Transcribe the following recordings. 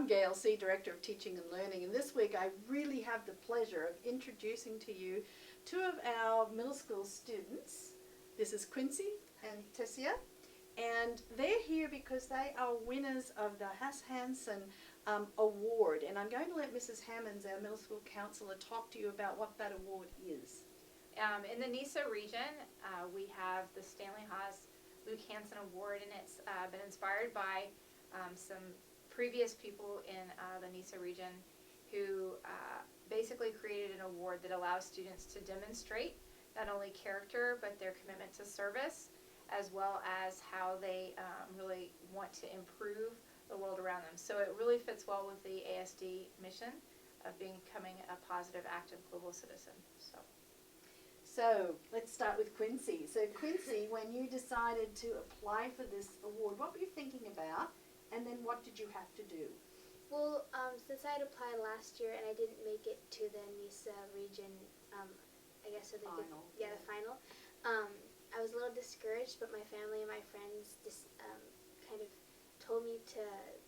Gail C., Director of Teaching and Learning, and this week I really have the pleasure of introducing to you two of our middle school students. This is Quincy and Tessia, and they're here because they are winners of the Hansen award, and I'm going to let Mrs. Hammonds, our middle school counsellor, talk to you about what that award is. In the NISA region, we have the Stanley Haas Luke Hansen Award, and it's been inspired by some previous people in the NISA region who basically created an award that allows students to demonstrate not only character but their commitment to service, as well as how they really want to improve the world around them. So it really fits well with the ASD mission of becoming a positive, active global citizen. So let's start with Quincy. So Quincy, when you decided to apply for this award, what were you thinking about, and then what did you have to do? Well, since I had applied last year and I didn't make it to the NISA region, I guess so they final. could, yeah, the final, I was a little discouraged, but my family and my friends just kind of told me to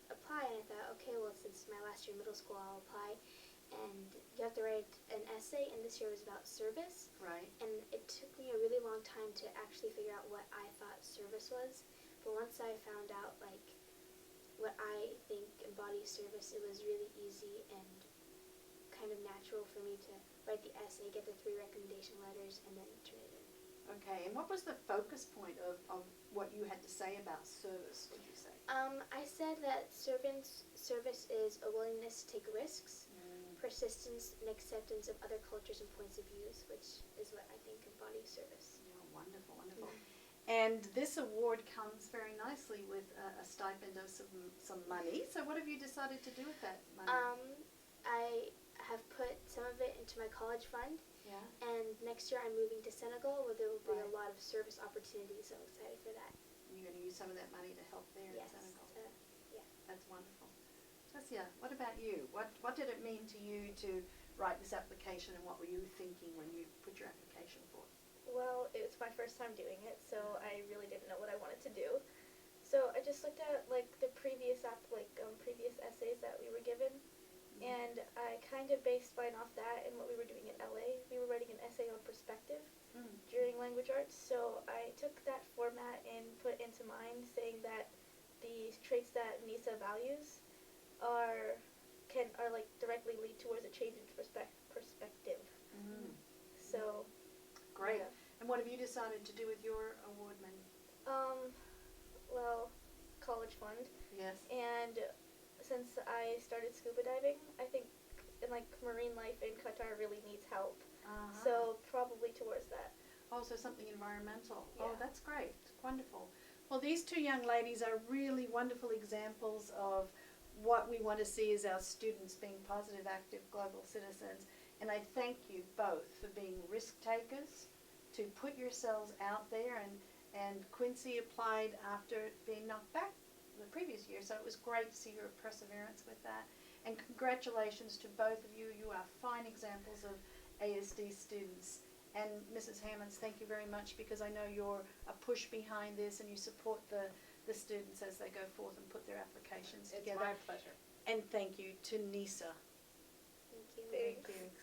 apply, and I thought, okay, well, since my last year in middle school, I'll apply. And you have to write an essay, and this year was about service. Right. And it took me a really long time to actually figure out what I thought service was. But once I found out, like, what I think embodies service, it was really easy and kind of natural for me to write the essay, get the 3 recommendation letters, and then turn it in. Okay, and what was the focus point of what you had to say about service, would you say? I said that service is a willingness to take risks, persistence and acceptance of other cultures and points of views, which is what I think embodies service. Yeah, wonderful, wonderful. And this award comes very nicely with a stipend of some money. So what have you decided to do with that money? I have put some of it into my college fund. Yeah. And next year I'm moving to Senegal, where there will be Right. a lot of service opportunities, so I'm excited for that. You're going to use some of that money to help there Yes. in Senegal. Yeah. That's wonderful. Tessia, what about you? What did it mean to you to write this application, and what were you thinking when you put your application forth? Well, it's my first time doing it, so I really didn't know what I wanted to do. So I just looked at like the previous previous essays that we were given, and I kind of based mine off that and what we were doing in LA. We were writing an essay on perspective during language arts, so I took that format and put into mine, saying that the traits that NISA values are like directly lead towards a change in perspective. So Great. yeah. And what have you decided to do with your award money? Well, college fund, Yes. and since I started scuba diving, I think in like marine life in Qatar really needs help. So probably towards that. Also something environmental. Yeah. Oh, that's great. Wonderful. Well, these two young ladies are really wonderful examples of what we want to see as our students being positive, active global citizens. And I thank you both for being risk takers, to put yourselves out there, and Quincy applied after being knocked back the previous year, so it was great to see your perseverance with that. And congratulations to both of you. You are fine examples of ASD students. And Mrs. Hammonds, thank you very much, because I know you're a push behind this and you support the students as they go forth and put their applications together. It's my pleasure. And thank you to NISA. Thank you. Thanks. Thank you.